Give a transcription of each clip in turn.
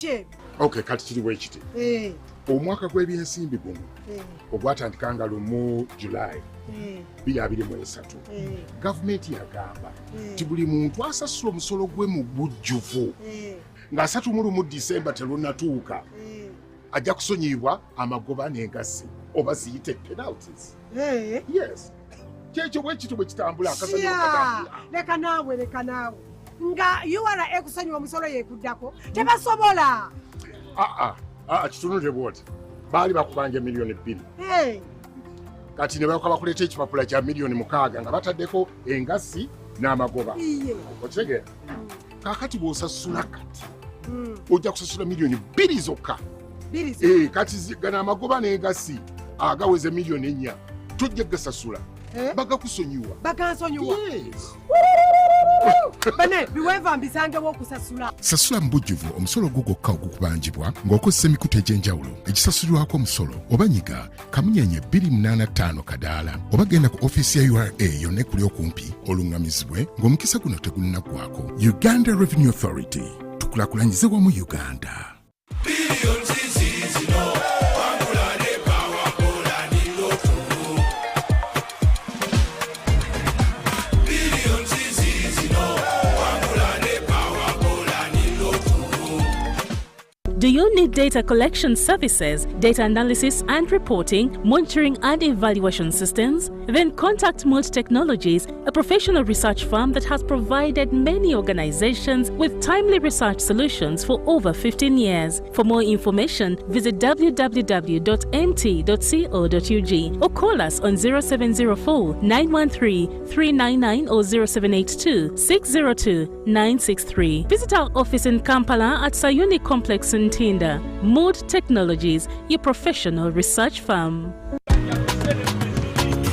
Okay, kati kiriwo ekiti. Omwaka gw'ebyensimbi guno ogwatandikanga mu July 2023 gavumenti yagamba nti buli muntu asasula omusolo gwe mu bujjuvu nga 31 December terunnatuuka ajja kusonyiyibwa amagoba n'engassi oba ziyite penalties. Yes. Kyekyo bwe kityo bwe kitambula akasanyulo katambula. Leka naawe. Nga URA ekusanywa omusolo yekuddako tebasobola. Kitunule bwoti baali bakubanja milioni 2. Kati ne bakuleeta ekipapula kya milioni 6 nga bataddeko engassi n'amagoba. Okitegeera? Kaakati bw'osasula kati ojja kusasula milioni 2 zokka. Kati gana amagoba n'engassi agaweze milioni 4 tojja gasasula. Bagakusonyiwa. Yes. Bane biweva mbisangewo okusasula. Sasula mbujjuvu omusolo gugokka ogukubanjibwa ng'okozesa emikutu egy'enjawulo ekisasulirwako omusolo oba nyiga kamunyenye 285 kadaala oba genda ku ofiisi ya URA yonna ekuli okumpi oluŋŋamizibwe ng'omukisa guno tegunnaggwako. Uganda Revenue Authority tukulaakulanyize wamu Uganda. Do you need data collection services, data analysis and reporting, monitoring and evaluation systems? Then contact Mold Technologies, a professional research firm that has provided many organizations with timely research solutions for over 15 years. For more information, visit www.mt.co.ug or call us on 0704 913 399 or 0782 602 963. Visit our office in Kampala at Sayuni Complex in Tinda. Mood Technologies, your professional research firm.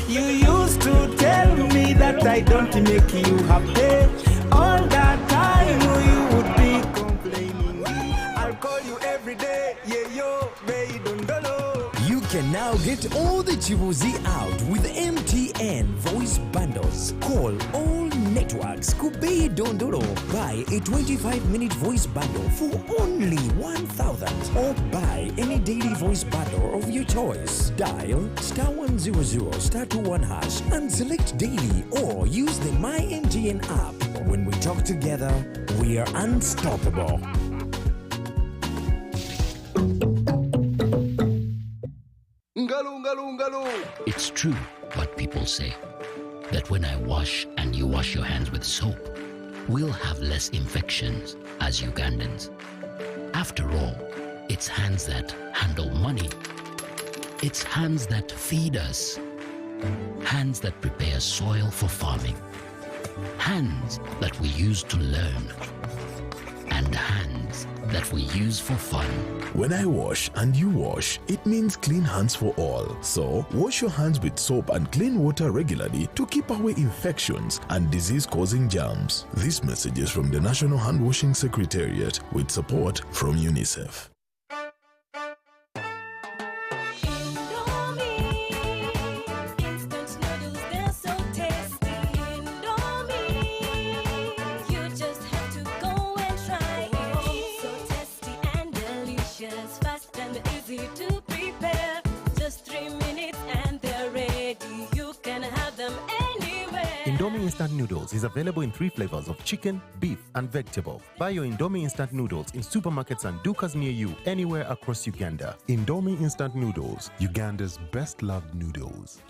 You used to tell me that I don't make you happy. All that time you would be complaining. I'll call you every day. Yeah, yo, baby, don't know. You can now get all the Chibuzi out with MTN voice bundles. Call all networks. Kubei Dondoro. Buy a 25-minute voice bundle for only 1,000 or buy any daily voice bundle of your choice. Dial *100*21# and select daily or use the My MTN app. When we talk together, we are unstoppable. It's true what people say, that when I wash and you wash your hands with soap, we'll have less infections as Ugandans. After all, it's hands that handle money. It's hands that feed us. Hands that prepare soil for farming. Hands that we use to learn. And hands that we use for fun. When I wash and you wash, it means clean hands for all. So, wash your hands with soap and clean water regularly to keep away infections and disease-causing germs. This message is from the National Hand Washing Secretariat with support from UNICEF. Indomie Instant Noodles is available in 3 flavors of chicken, beef, and vegetable. Buy your Indomie Instant Noodles in supermarkets and dukas near you anywhere across Uganda. Indomie Instant Noodles, Uganda's best loved noodles.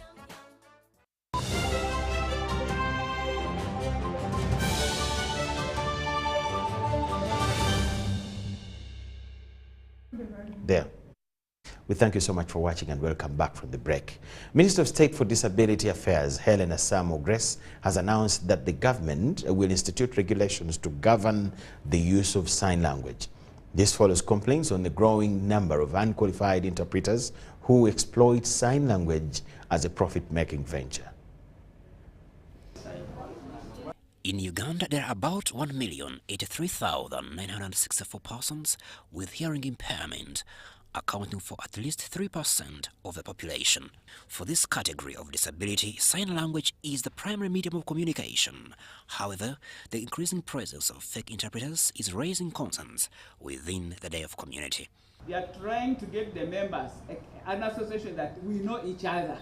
There. We thank you so much for watching and welcome back from the break. Minister of State for Disability Affairs, Helen Asamo Grace, has announced that the government will institute regulations to govern the use of sign language. This follows complaints on the growing number of unqualified interpreters who exploit sign language as a profit-making venture. In Uganda, there are about 1,083,964 persons with hearing impairment. accounting for at least 3% of the population. For this category of disability, sign language is the primary medium of communication. However, the increasing presence of fake interpreters is raising concerns within the deaf community. We are trying to get the members an association that we know each other.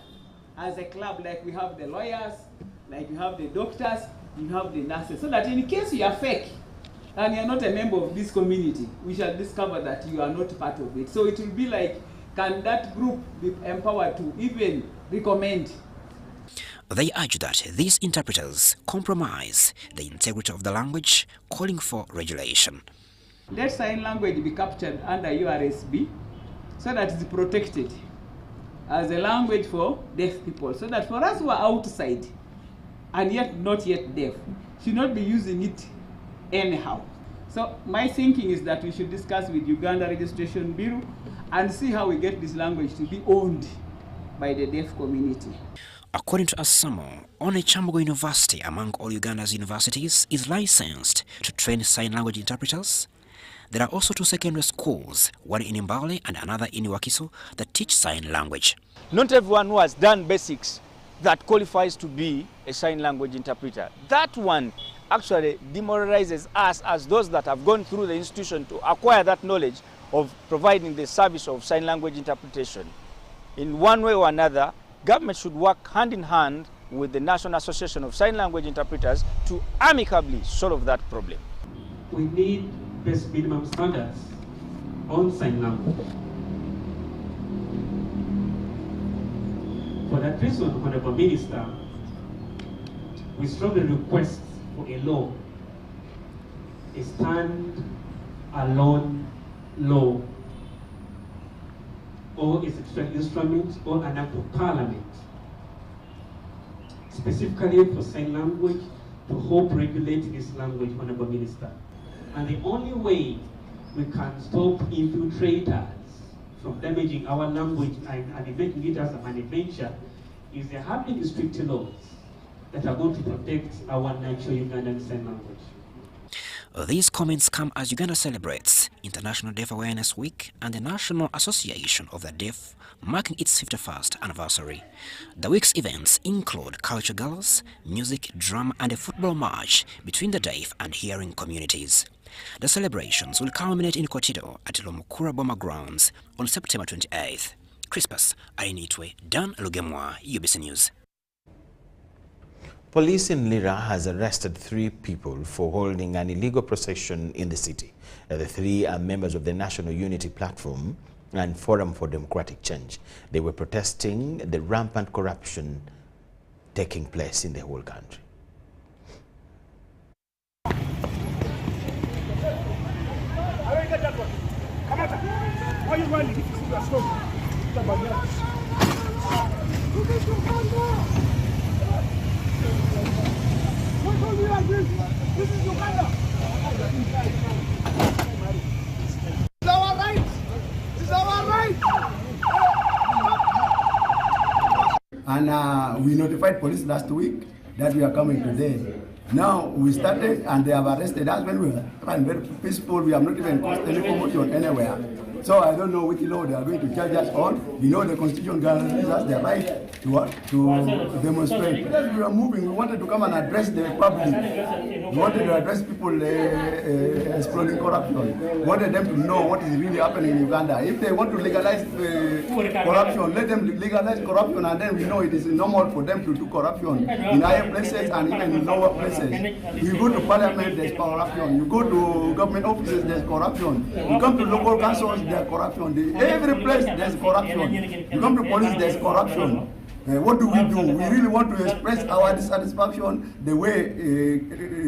As a club, like we have the lawyers, like you have the doctors, you have the nurses, so that in case you are fake and you are not a member of this community, we shall discover that you are not part of it. So it will be like, can that group be empowered to even recommend? They urge that these interpreters compromise the integrity of the language, calling for regulation. Let sign language be captured under URSB so that it's protected as a language for deaf people, so that for us who are outside and yet not yet deaf should not be using it anyhow. So my thinking is that we should discuss with Uganda Registration Bureau and see how we get this language to be owned by the deaf community. According to Asamo, only Chambogo University among all Uganda's universities is licensed to train sign language interpreters. There are also 2 secondary schools, one in Mbale and another in Wakiso, that teach sign language. Not everyone who has done basics that qualifies to be a sign language interpreter. That one actually demoralizes us as those that have gone through the institution to acquire that knowledge of providing the service of sign language interpretation. In one way or another, government should work hand in hand with the National Association of Sign Language Interpreters to amicably solve that problem. We need best minimum standards on sign language. For that reason, Honorable Minister, we strongly request for a law, a stand-alone law, or a statutory instrument or an act of parliament, specifically for sign language to help regulate this language, Honorable Minister. And the only way we can stop infiltrators from damaging our language and making it as a money venture is having strict laws that are going to protect our natural Ugandan sign language. These comments come as Uganda celebrates International Deaf Awareness Week and the National Association of the Deaf marking its 51st anniversary. The week's events include culture galas, music, drama and a football match between the deaf and hearing communities. The celebrations will culminate in Kotido at Lomukura Boma Grounds on September 28th. Crispus Ainitwe, Dan Lukomwa, UBC News. Police in Lira has arrested 3 people for holding an illegal procession in the city. The 3 are members of the National Unity Platform and Forum for Democratic Change. They were protesting the rampant corruption taking place in the whole country. This is Uganda. It's our right. It's our right. And we notified police last week that we are coming today. Now we started and they have arrested us when we were very peaceful. We have not even caused any commotion anywhere. So I don't know which law they are going to charge us on. We know the Constitution guarantees us the right to demonstrate. As we are moving, we wanted to come and address the public. We wanted to address people exploiting corruption. We wanted them to know what is really happening in Uganda. If they want to legalize corruption, let them legalize corruption, and then we know it is normal for them to do corruption in higher places and even in lower places. You go to parliament, there's corruption. You go to government offices, there's corruption. You come to local councils, there's corruption. Every place, there's corruption. You come to police, there's corruption. What do? We really want to express our dissatisfaction the way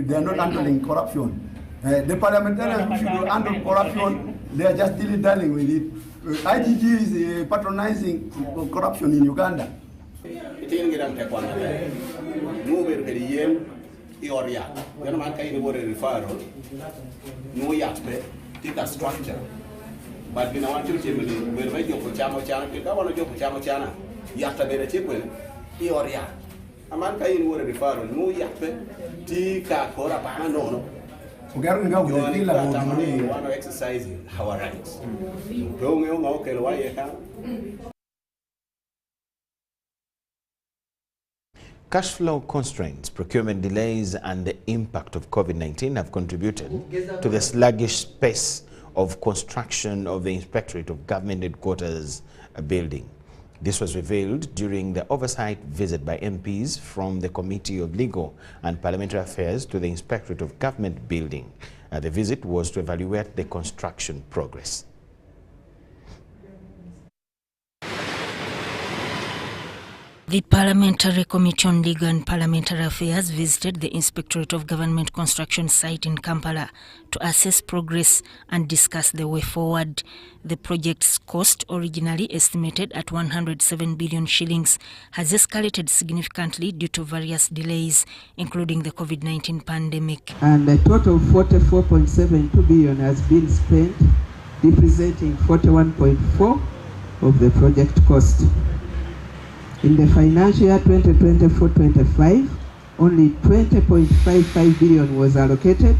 they are not handling corruption. The parliamentarians should handle corruption. They are just dilly-dallying with it. IGG is patronizing corruption in Uganda. But we want to will make your chamo channel, you don't want to chamo channel. Yafta bere chipwell, Ioria. A man can word refer no yape, tika cora bana no. want to exercise our rights. Cash flow constraints, procurement delays, and the impact of COVID-19 have contributed to the sluggish pace of construction of the Inspectorate of Government Headquarters building. This was revealed during the oversight visit by MPs from the Committee of Legal and Parliamentary Affairs to the Inspectorate of Government building. The visit was to evaluate the construction progress. The Parliamentary Committee on Legal and Parliamentary Affairs visited the Inspectorate of Government construction site in Kampala to assess progress and discuss the way forward. The project's cost, originally estimated at 107 billion shillings, has escalated significantly due to various delays, including the COVID-19 pandemic. And a total of 44.72 billion has been spent, representing 41.4% of the project cost. In the financial year 2024-25, only 20.55 billion was allocated,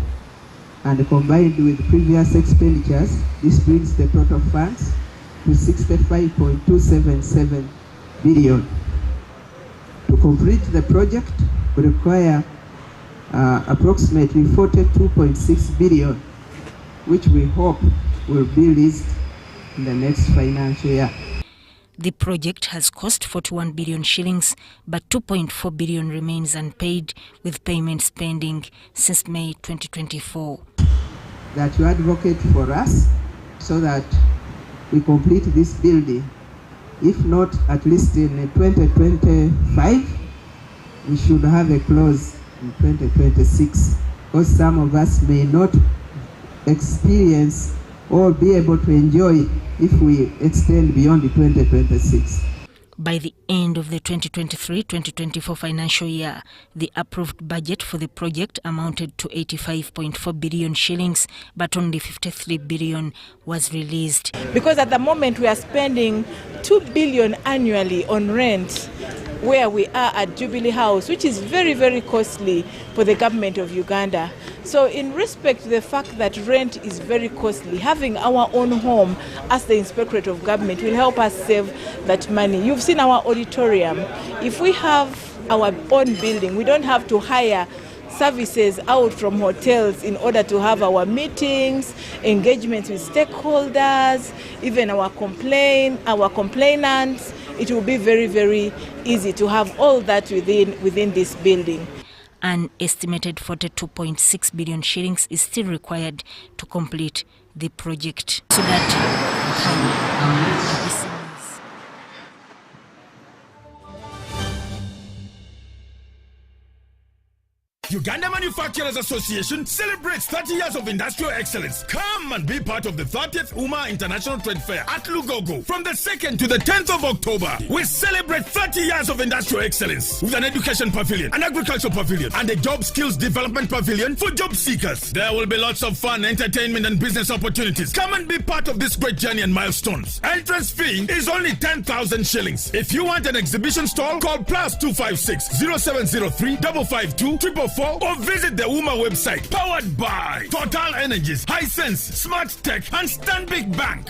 and combined with previous expenditures, this brings the total funds to 65.277 billion. To complete the project, we require approximately 42.6 billion, which we hope will be released in the next financial year. The project has cost 41 billion shillings, but 2.4 billion remains unpaid, with payments pending since May 2024. That you advocate for us so that we complete this building. If not, at least in 2025, we should have a close in 2026, because some of us may not experience or be able to enjoy if we extend beyond the 2026. By the end of the 2023-2024 financial year, the approved budget for the project amounted to 85.4 billion shillings, but only 53 billion was released. Because at the moment we are spending 2 billion annually on rent where we are at Jubilee House, which is very, very costly for the government of Uganda. So in respect to the fact that rent is very costly, having our own home as the Inspectorate of Government will help us save that money. You've seen our auditorium. If we have our own building, we don't have to hire services out from hotels in order to have our meetings, engagements with stakeholders, even our complainants. It will be very, very easy to have all that within this building. An estimated 42.6 billion shillings is still required to complete the project so that Uganda Manufacturers Association celebrates 30 years of industrial excellence. Come and be part of the 30th UMA International Trade Fair at Lugogo from the 2nd to the 10th of October. We celebrate 30 years of industrial excellence with an education pavilion, an agricultural pavilion, and a job skills development pavilion for job seekers. There will be lots of fun, entertainment, and business opportunities. Come and be part of this great journey and milestones. Entrance fee is only 10,000 shillings. If you want an exhibition stall, call +256 0703 552 444 or visit the UMA website, powered by Total Energies, Hisense, Smart Tech, and Stanbic Bank.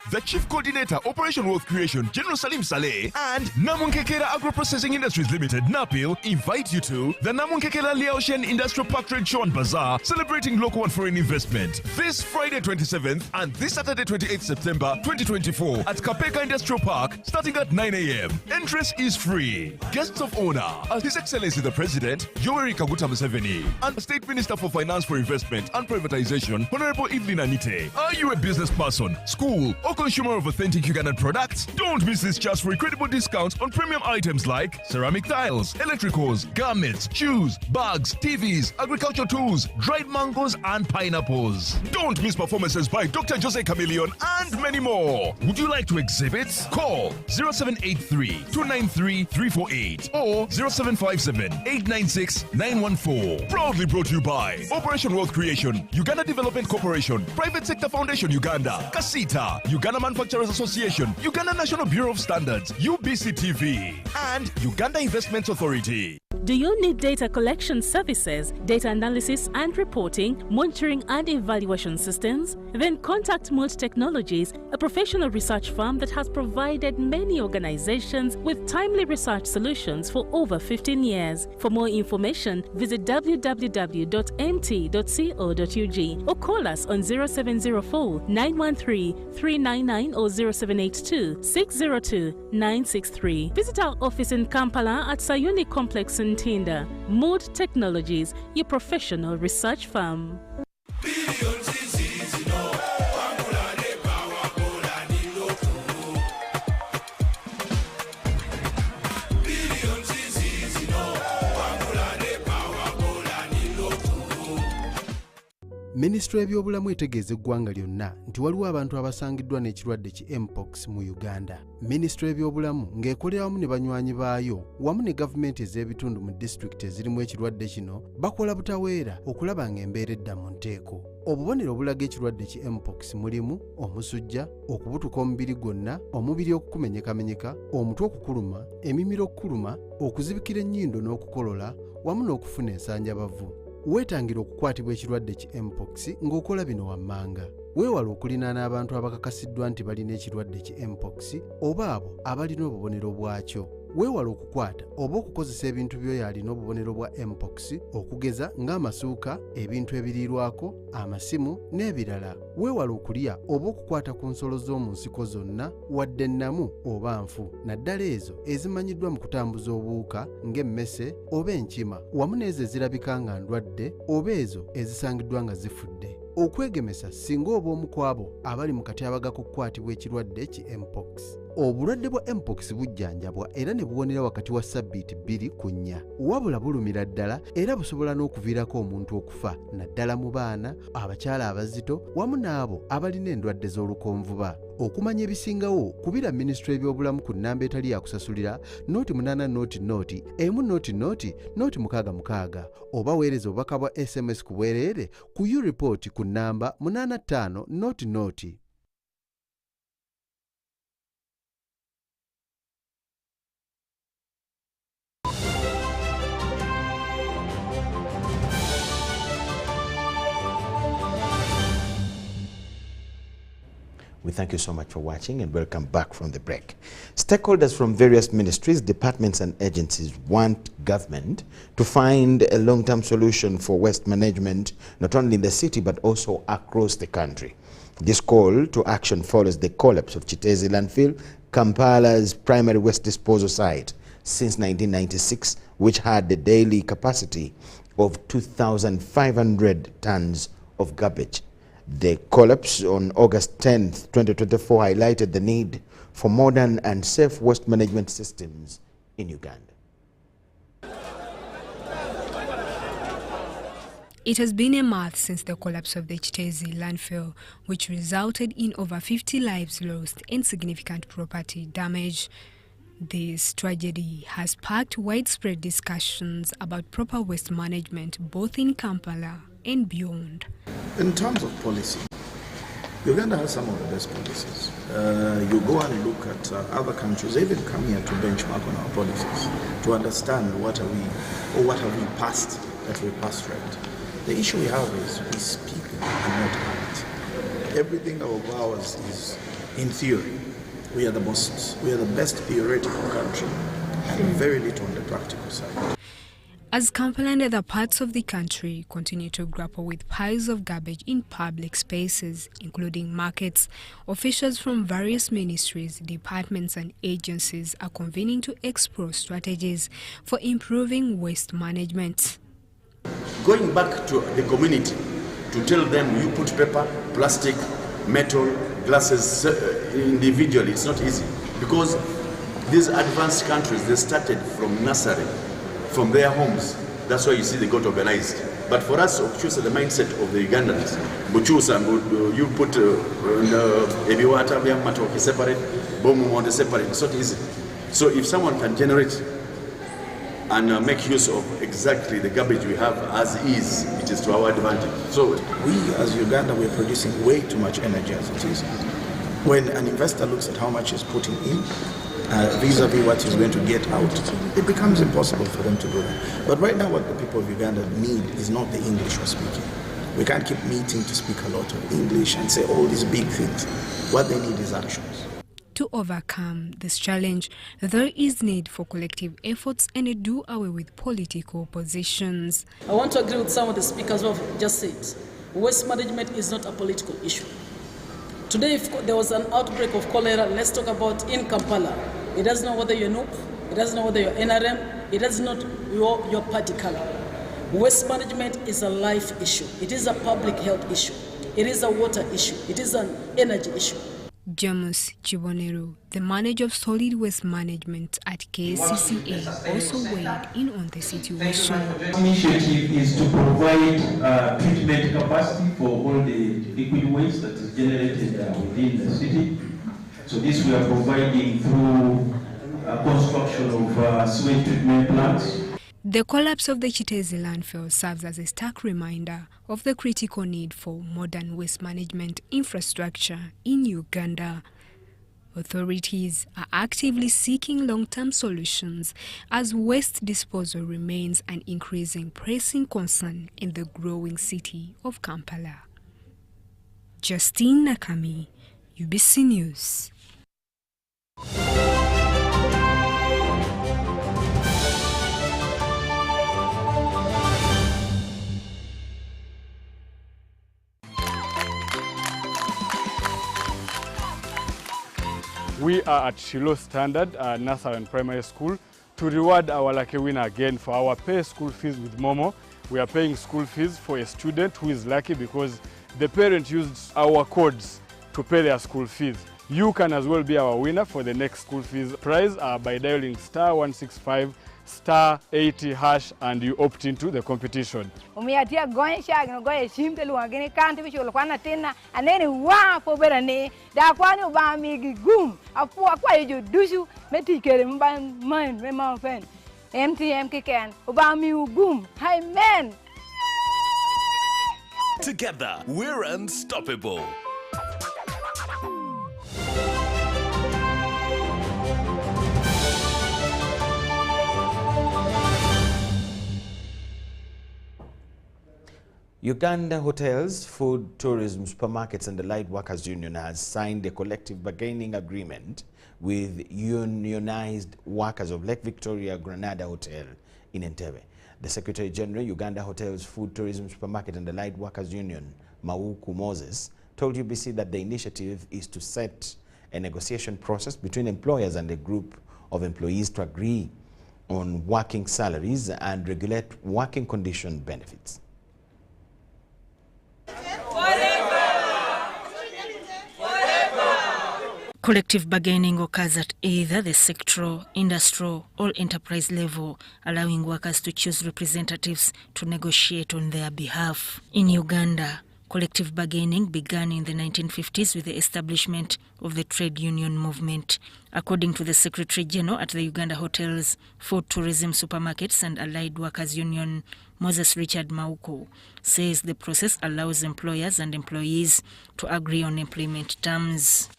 The Chief Coordinator, Operation Wealth Creation, General Salim Saleh, and Namunkekera Agro-Processing Industries Limited, NAPIL, invite you to the Namunkekera Liaoshen Industrial Park Trade Show and Bazaar, celebrating local and foreign investment. This Friday 27th and this Saturday 28th September 2024 at Kapeka Industrial Park, starting at 9 a.m. Entrance is free. Guests of honor are His Excellency the President, Yoweri Kaguta Museveni, and State Minister for Finance for Investment and Privatization, Honorable Evelyn Anite. Are you a business person, school, or consumer of authentic Ugandan products? Don't miss this chance for incredible discounts on premium items like ceramic tiles, electricals, garments, shoes, bags, TVs, agricultural tools, dried mangoes, and pineapples. Don't miss performances by Dr. Jose Chameleon and many more. Would you like to exhibit? Call 0783 293 348 or 0757 896 914. Proudly brought to you by Operation Wealth Creation, Uganda Development Corporation, Private Sector Foundation Uganda, Casita, Uganda Uganda Manufacturers Association, Uganda National Bureau of Standards, UBCTV, and Uganda Investments Authority. Do you need data collection services, data analysis and reporting, monitoring and evaluation systems? Then contact Mold Technologies, a professional research firm that has provided many organizations with timely research solutions for over 15 years. For more information, visit www.mt.co.ug or call us on 0704 913 399 or 0782 602 963. Visit our office in Kampala at Sayuni Complex in Tinda. Mood Technologies, your professional research firm. Minisitule y'ebyobulamu etegeeza eggwanga lyonna nti waliwo abantu abasangiddwa n'ekirwadde ki Mpox mu Uganda. Minisitule y'ebyobulamu ng'ekolera wamu ne banywanyi baayo wamu ne gavumenti ez'ebitundu mu disitulikiti ezirimu ekirwadde kino bakola butaweera okulaba ng'embeera edda mu nteeko. Obubonero obulaga ekirwadde ki Mpox mulimu omusujja, okubutuka omubiri gwonna, omubiri okukumenyekamenyeka, omutwe okukuluma, emimiro okukuluma, okuzibikira ennyindo n'okukolola wamu n'okufuna ensanjabavu. Weetangira okukwatibwa ekirwadde ki Mpox ng'okola bino wammanga. Weewala okulinaana abantu abakakasiddwa nti balina ekirwadde ki Mpox oba abo abalina obubonero bwakyo. Weewala okukwata oba okukozesa ebintu by'oyo alina obubonero bwa Mpox okugeza ng'amasuuka, ebintu ebiriirwako, amasimu n'ebirala. Weewala okulya oba okukwata ku nsolo z'omu nsiko zonna wadde ennamu oba nfu, naddala ezo ezimanyiddwa mu kutambuza obuwuka ng'emmese oba enkima, wamu n'ezo ezirabika nga ndwadde oba ezo ezisangiddwa nga zifudde. Okwegemesa singa oba omu ku abo abali mu katyabaga k'okukwatibwa ekirwadde ki Mpox. Obulwadde bwa Mpox bujjanjabwa era ne buwonera wakati wa ssabbiiti 2 ku 4. Wabula bulumira ddala era busobola n'okuviirako omuntu okufa, naddala mu baana, abakyala abazito wamu n'abo abalina endwadde z'olukonvuba. Okumanya ebisingawo, kubira Minisitule y'ebyobulamu ku nnamba etali yakusasulira noti 8 noti noti emu noti noti noti 66 oba weereza obubaka bwa SMS ku bwereere ku U-report ku nnamba 85 noti noti. We thank you so much for watching and welcome back from the break. Stakeholders from various ministries, departments and agencies want government to find a long-term solution for waste management, not only in the city but also across the country. This call to action follows the collapse of Chitezi landfill, Kampala's primary waste disposal site since 1996, which had the daily capacity of 2,500 tons of garbage. The collapse on August 10, 2024 highlighted the need for modern and safe waste management systems in Uganda. It has been a month since the collapse of the Chitezi landfill, which resulted in over 50 lives lost and significant property damage. This tragedy has sparked widespread discussions about proper waste management both in Kampala and beyond. In terms of policy, Uganda has some of the best policies. You go and look at other countries, they even come here to benchmark on our policies to understand what are we, or what have we passed that we passed right. The issue we have is we speak and not act. Everything of ours is in theory. We are the best theoretical country and very little on the practical side. As Kampala and other parts of the country continue to grapple with piles of garbage in public spaces, including markets, officials from various ministries, departments and agencies are convening to explore strategies for improving waste management. Going back to the community to tell them you put paper, plastic, metal, glasses individually, it's not easy because these advanced countries, they started from nursery, from their homes. That's why you see they got organized. But for us, choose the mindset of the Ugandans. You put Ebiwata, Matoki separate, Bomu separate. It's not easy. So if someone can generate and make use of exactly the garbage we have as is, it is to our advantage. So we as Uganda, we're producing way too much energy as it is. When an investor looks at how much he's putting in, vis-a-vis what he's going to get out, it becomes impossible for them to do that. But right now what the people of Uganda need is not the English we're speaking. We can't keep meeting to speak a lot of English and say all these big things. What they need is actions. To overcome this challenge, there is need for collective efforts and a do away with political positions. I want to agree with some of the speakers who have just said, waste management is not a political issue. Today, if there was an outbreak of cholera, let's talk about in Kampala. It doesn't know whether you're NUP, it doesn't know whether you're NRM, it doesn't know your party color. Waste management is a life issue. It is a public health issue. It is a water issue. It is an energy issue. Jamus Chibonero, the manager of solid waste management at KCCA, also weighed in on the situation. The initiative is to provide treatment capacity for all the liquid waste that is generated within the city. So this we are providing through construction of sewage treatment plants. The collapse of the Chitezi landfill serves as a stark reminder of the critical need for modern waste management infrastructure in Uganda. Authorities are actively seeking long-term solutions as waste disposal remains an increasing pressing concern in the growing city of Kampala. Justine Nakami, UBC News. We are at Shiloh Standard Nursery and Primary School to reward our lucky winner again for our pay school fees with Momo. We are paying school fees for a student who is lucky because the parent used our codes to pay their school fees. You can as well be our winner for the next school fees prize by dialing *165 *80# and you opt into the competition. Umiatia going shag no go simple wagini can't be sure kwana tena and then wa for berane da kwani ba mi gum afu akwa you dusu meti kere mba man me ma fen MTM kiken ba mi gum hi man. Together we're unstoppable. Uganda Hotels, Food, Tourism, Supermarkets and the Light Workers Union has signed a collective bargaining agreement with unionized workers of Lake Victoria Granada Hotel in Entebbe. The Secretary General, Uganda Hotels, Food, Tourism, Supermarket and the Light Workers Union, Mauku Moses, told UBC that the initiative is to set a negotiation process between employers and a group of employees to agree on working salaries and regulate working condition benefits. Collective bargaining occurs at either the sectoral, industrial, or enterprise level, allowing workers to choose representatives to negotiate on their behalf. In Uganda, collective bargaining began in the 1950s with the establishment of the trade union movement. According to the Secretary General at the Uganda Hotels, Food, Tourism, Supermarkets and Allied Workers Union, Moses Richard Mauko, says the process allows employers and employees to agree on employment terms.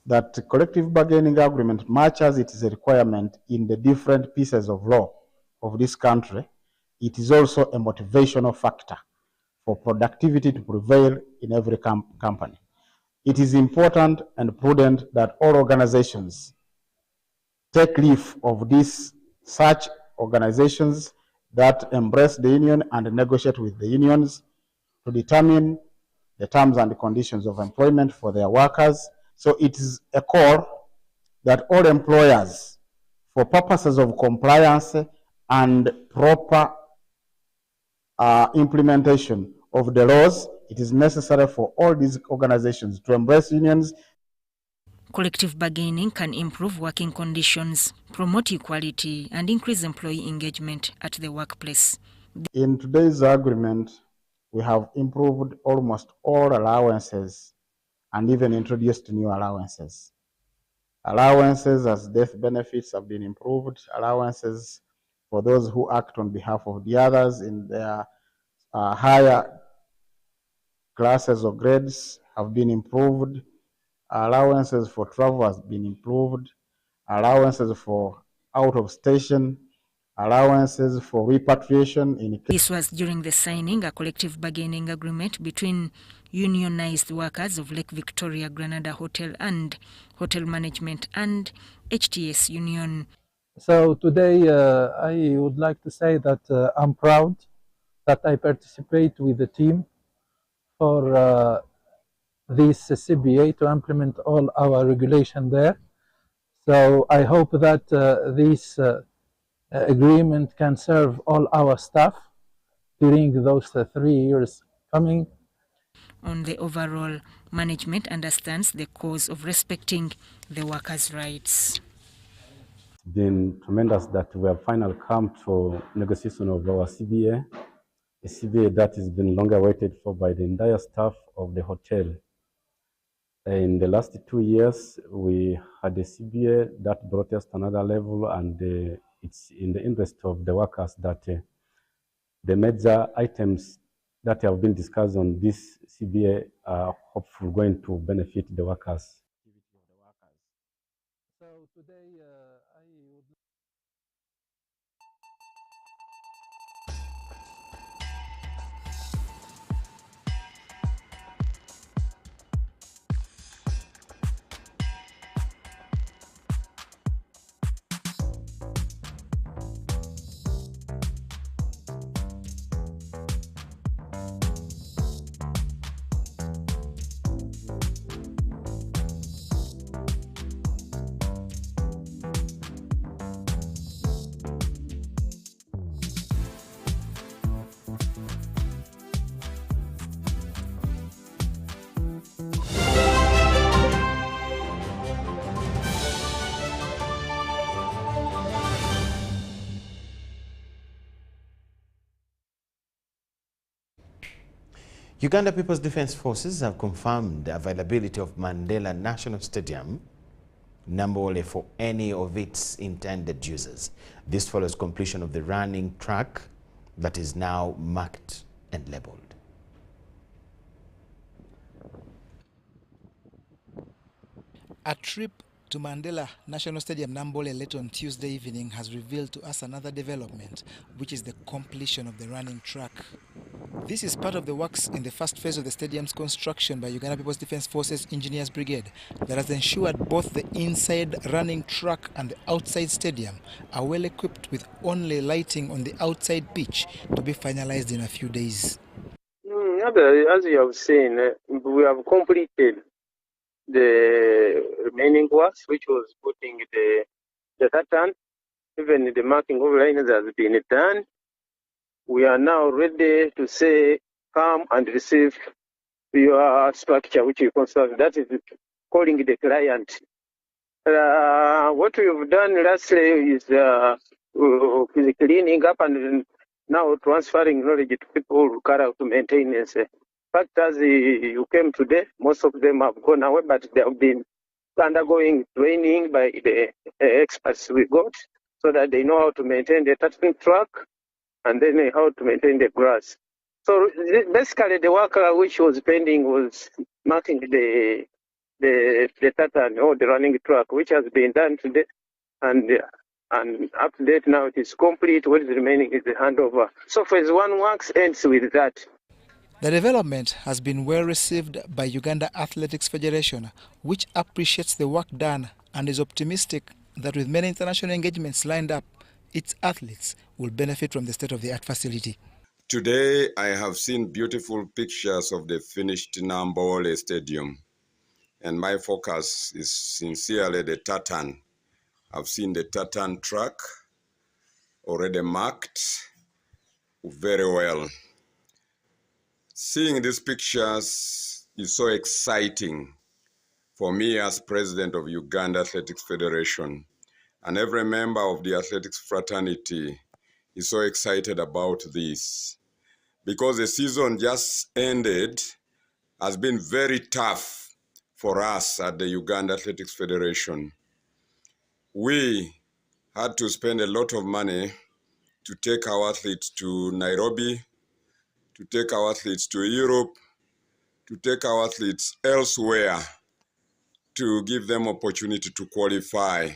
That collective bargaining agreement, much as it is a requirement in the different pieces of law of this country, it is also a motivational factor for productivity to prevail in every company. It is important and prudent that all organizations take leave of these such organizations that embrace the union and negotiate with the unions to determine the terms and conditions of employment for their workers. So it is a call that all employers, for purposes of compliance and proper implementation of the laws, it is necessary for all these organizations to embrace unions. Collective bargaining can improve working conditions, promote equality, and increase employee engagement at the workplace. In today's agreement, we have improved almost all allowances and even introduced new allowances. Allowances as death benefits have been improved. Allowances for those who act on behalf of the others in their higher classes or grades have been improved. allowances for travel has been improved, allowances for out of station, allowances for repatriation. This was during the signing a collective bargaining agreement between unionized workers of Lake Victoria Granada Hotel and Hotel Management and HTS Union. So today I would like to say that I'm proud that I participate with the team for this CBA to implement all our regulation there. So I hope that this agreement can serve all our staff during those 3 years coming. On the overall, management understands the cause of respecting the workers' rights. It's been tremendous that we have finally come to negotiation of our CBA, a CBA that has been long awaited for by the entire staff of the hotel. In the last 2 years, we had a CBA that brought us to another level, and it's in the interest of the workers that the major items that have been discussed on this CBA are hopefully going to benefit the workers. So today I would Uganda People's Defence Forces have confirmed the availability of Mandela National Stadium, Nambole, for any of its intended users. This follows completion of the running track that is now marked and labelled. A trip to Mandela National Stadium Nambole late on Tuesday evening has revealed to us another development, which is the completion of the running track. This is part of the works in the first phase of the stadium's construction by Uganda People's Defence Forces Engineers Brigade that has ensured both the inside running track and the outside stadium are well equipped with only lighting on the outside pitch to be finalized in a few days. As you have seen, we have completed the remaining works, which was putting the tartan. Even the marking of lines has been done. We are now ready to say, come and receive your structure, which you construct. That is calling the client. What we've done lastly is cleaning up and now transferring knowledge to people who carry out maintenance. In fact, as you came today, most of them have gone away, but they have been undergoing training by the experts we got so that they know how to maintain the touching track and then how to maintain the grass. So basically the work which was pending was marking the tartan or the running track, which has been done today, and up to date now it is complete. What is remaining is the handover. So phase 1 works ends with that. The development has been well received by Uganda Athletics Federation, which appreciates the work done and is optimistic that with many international engagements lined up, its athletes will benefit from the state-of-the-art facility. Today, I have seen beautiful pictures of the finished Nambole Stadium, and my focus is sincerely the tartan. I've seen the tartan track already marked very well. Seeing these pictures is so exciting for me as president of Uganda Athletics Federation, and every member of the athletics fraternity is so excited about this because the season just ended has been very tough for us at the Uganda Athletics Federation. We had to spend a lot of money to take our athletes to Nairobi, to take our athletes to Europe, to take our athletes elsewhere. to give them opportunity to qualify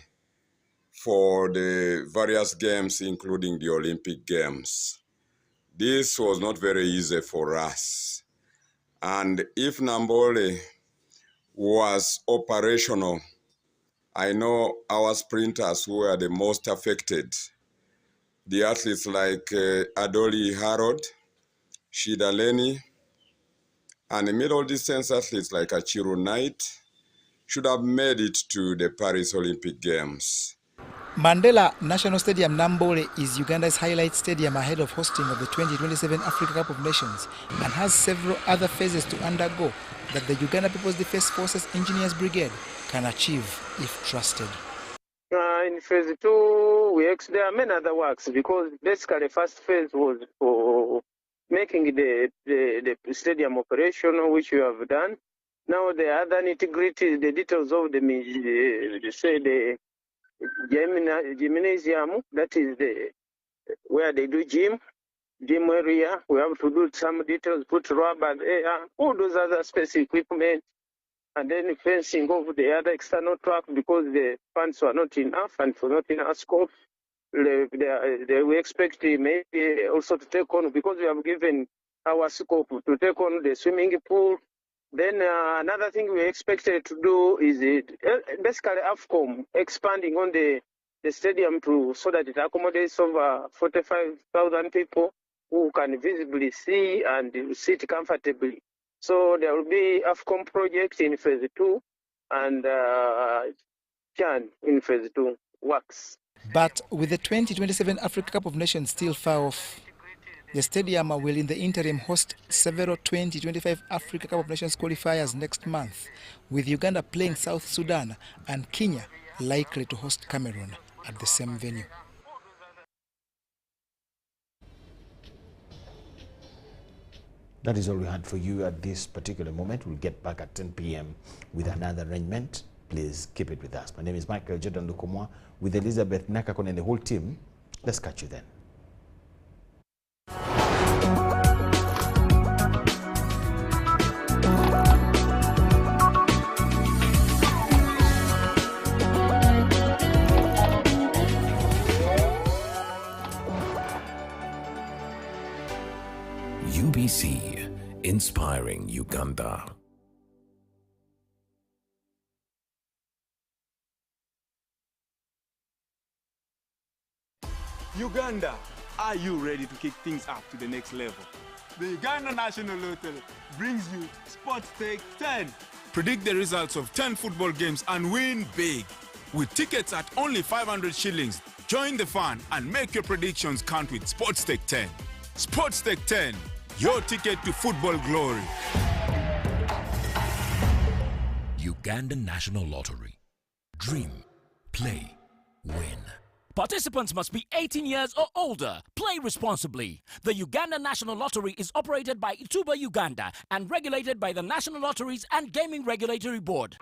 for the various games, including the Olympic Games. This was not very easy for us. And if Nambole was operational, I know our sprinters who were the most affected, the athletes like Adoli Harold, Shida Leni, and the middle distance athletes like Achiru Knight should have made it to the Paris Olympic Games. Mandela National Stadium Nambole is Uganda's highlight stadium ahead of hosting of the 2027 Africa Cup of Nations and has several other phases to undergo that the Uganda People's Defence Forces Engineers Brigade can achieve if trusted. In phase 2, there are many other works because basically the first phase was for making the stadium operational, which we have done. Now the other nitty-gritty, the details of the gymnasium, that is where they do gym area. We have to do some details, put rubber there, all those other space equipment, and then fencing of the other external track because the funds were not enough and for not in our scope. We expect maybe also to take on, because we have given our scope to take on the swimming pool. Then another thing we expected to do is basically AFCOM expanding on the stadium so that it accommodates over 45,000 people who can visibly see and sit comfortably. So there will be AFCOM project in phase 2 and CHAN in phase 2 works. But with the 2027 Africa Cup of Nations still far off, the stadium will in the interim host several 2025 Africa Cup of Nations qualifiers next month, with Uganda playing South Sudan and Kenya likely to host Cameroon at the same venue. That is all we had for you at this particular moment. We'll get back at 10 p.m. with another arrangement. Please keep it with us. My name is Micheal Jordan Lukomwa with Elizabeth Nakakon and the whole team. Let's catch you then. UBC, inspiring Uganda. Uganda, are you ready to kick things up to the next level? The Uganda National Lottery brings you Sports Stake 10. Predict the results of 10 football games and win big. With tickets at only 500 shillings, join the fun and make your predictions count with Sports Stake 10. Sports Stake 10, your ticket to football glory. Uganda National Lottery. Dream, play, win. Participants must be 18 years or older. Play responsibly. The Uganda National Lottery is operated by Ituba Uganda and regulated by the National Lotteries and Gaming Regulatory Board.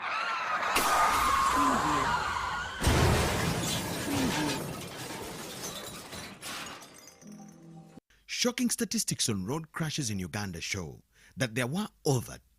Shocking statistics on road crashes in Uganda show that there were over